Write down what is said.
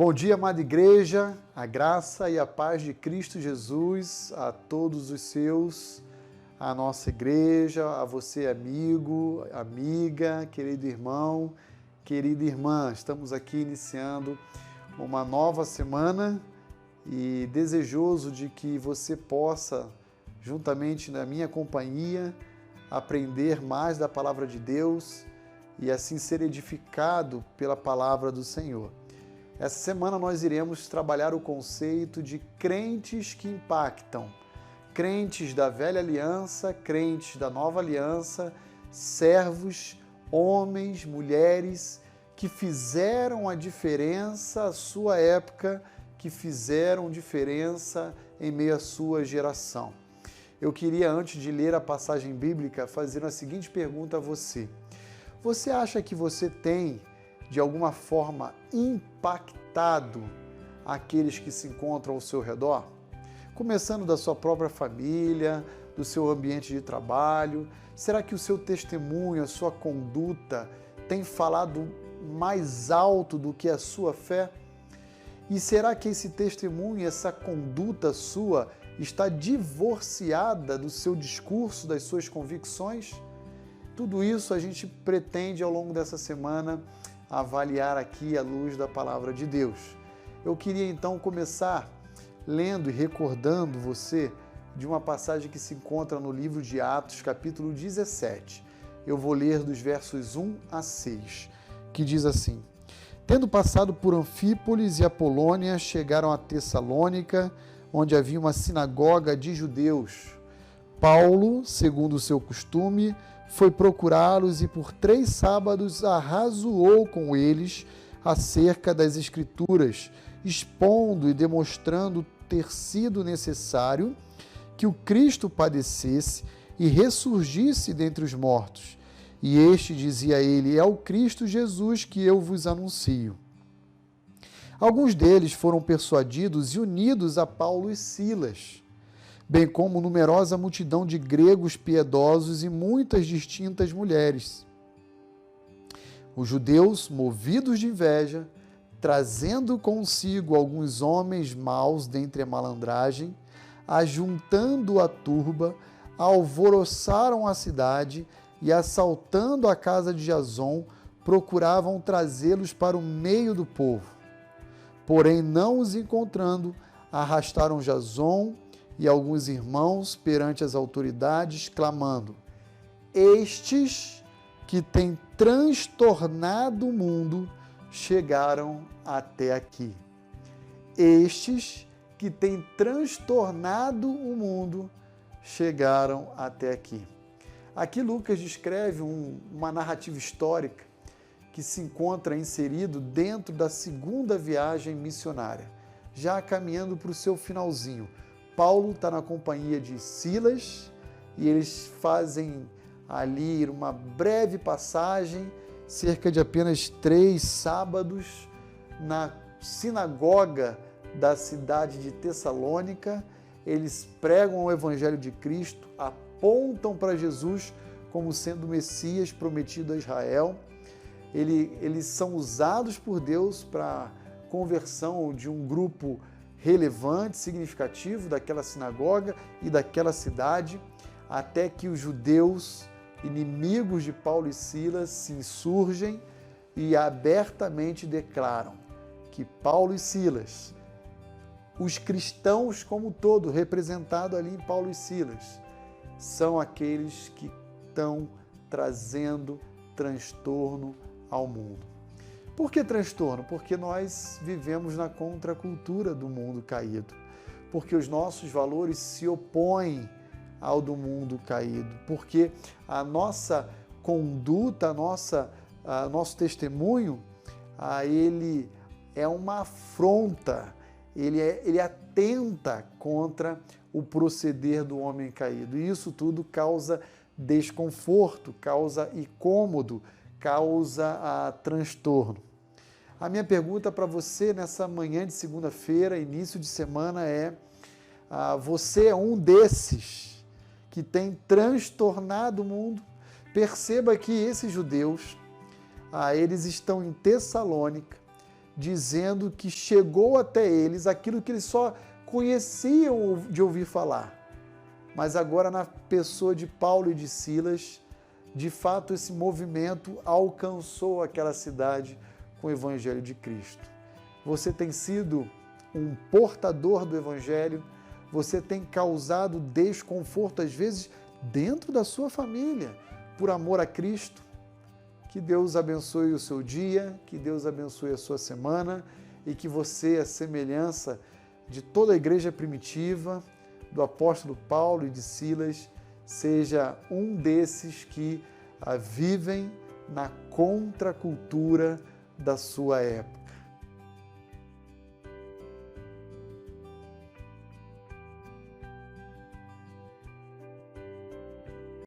Bom dia, amada igreja, a graça e a paz de Cristo Jesus a todos os seus, a nossa igreja, a você amigo, amiga, querido irmão, querida irmã. Estamos aqui iniciando uma nova semana e desejoso de que você possa, juntamente na minha companhia, aprender mais da palavra de Deus e assim ser edificado pela palavra do Senhor. Essa semana nós iremos trabalhar o conceito de crentes que impactam. Crentes da velha aliança, crentes da nova aliança, servos, homens, mulheres que fizeram a diferença à sua época, que fizeram diferença em meio à sua geração. Eu queria, antes de ler a passagem bíblica, fazer a seguinte pergunta a você. Você acha que você tem, de alguma forma, impactado aqueles que se encontram ao seu redor? Começando da sua própria família, do seu ambiente de trabalho. Será que o seu testemunho, a sua conduta tem falado mais alto do que a sua fé? E será que esse testemunho, essa conduta sua, está divorciada do seu discurso, das suas convicções? Tudo isso a gente pretende, ao longo dessa semana, avaliar aqui à luz da palavra de Deus. Eu queria então começar lendo e recordando você de uma passagem que se encontra no livro de Atos, capítulo 17. Eu vou ler dos versos 1 a 6, que diz assim: Tendo passado por Anfípolis e Apolônia, chegaram a Tessalônica, onde havia uma sinagoga de judeus. Paulo, segundo o seu costume, foi procurá-los e por 3 sábados arrazoou com eles acerca das Escrituras, expondo e demonstrando ter sido necessário que o Cristo padecesse e ressurgisse dentre os mortos. E este, dizia ele, é o Cristo Jesus que eu vos anuncio. Alguns deles foram persuadidos e unidos a Paulo e Silas, bem como numerosa multidão de gregos piedosos e muitas distintas mulheres. Os judeus, movidos de inveja, trazendo consigo alguns homens maus dentre a malandragem, ajuntando a turba, alvoroçaram a cidade e, assaltando a casa de Jason, procuravam trazê-los para o meio do povo. Porém, não os encontrando, arrastaram Jason e alguns irmãos perante as autoridades, clamando: Estes que têm transtornado o mundo chegaram até aqui. Estes que têm transtornado o mundo chegaram até aqui. Aqui Lucas descreve uma narrativa histórica que se encontra inserido dentro da segunda viagem missionária, já caminhando para o seu finalzinho. Paulo está na companhia de Silas e eles fazem ali uma breve passagem, cerca de apenas 3 sábados, na sinagoga da cidade de Tessalônica. Eles pregam o Evangelho de Cristo, apontam para Jesus como sendo o Messias prometido a Israel. Eles são usados por Deus para a conversão de um grupo relevante, significativo daquela sinagoga e daquela cidade, até que os judeus, inimigos de Paulo e Silas, se insurgem e abertamente declaram que Paulo e Silas, os cristãos como um todo, representados ali em Paulo e Silas, são aqueles que estão trazendo transtorno ao mundo. Por que transtorno? Porque nós vivemos na contracultura do mundo caído, porque os nossos valores se opõem ao do mundo caído, porque a nossa conduta, nosso testemunho, ele é uma afronta, ele atenta contra o proceder do homem caído. E isso tudo causa desconforto, causa incômodo, causa transtorno. A minha pergunta para você nessa manhã de segunda-feira, início de semana, é: você é um desses que tem transtornado o mundo? Perceba que esses judeus, eles estão em Tessalônica, dizendo que chegou até eles aquilo que eles só conheciam de ouvir falar. Mas agora, na pessoa de Paulo e de Silas, de fato esse movimento alcançou aquela cidade com o Evangelho de Cristo. Você tem sido um portador do Evangelho, você tem causado desconforto, às vezes, dentro da sua família, por amor a Cristo. Que Deus abençoe o seu dia, que Deus abençoe a sua semana e que você, a semelhança de toda a igreja primitiva, do apóstolo Paulo e de Silas, seja um desses que vivem na contracultura da sua época.